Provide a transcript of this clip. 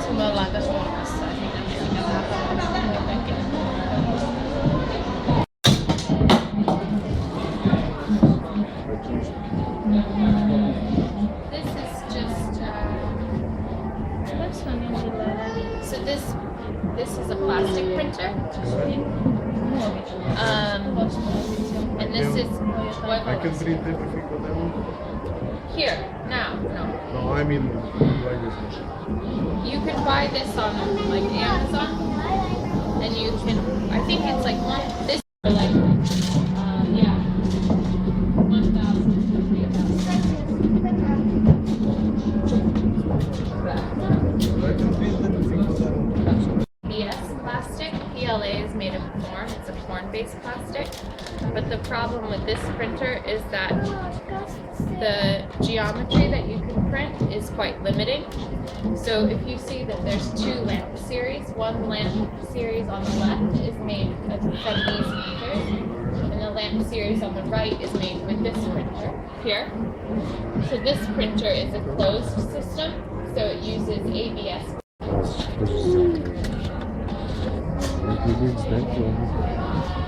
Kun me ollaan tässä Suomessa ja siinä mikä vähän muutenkin. This is just so this is a plastic printer. And this is what I can print everything what I want. here now. No, I mean like this. You can buy this on like Amazon, and you can. I think it's like this for like yeah, 1,000 to 3,000. PS plastic. PLA is made of corn. It's a corn-based plastic. But the problem with this printer is that the geometry that you can print is quite limiting. So if you see that there's two lamp series, one lamp series on the left is made from these printers, and the lamp series on the right is made with this printer here. So this printer is a closed system, so it uses ABS. Thank you.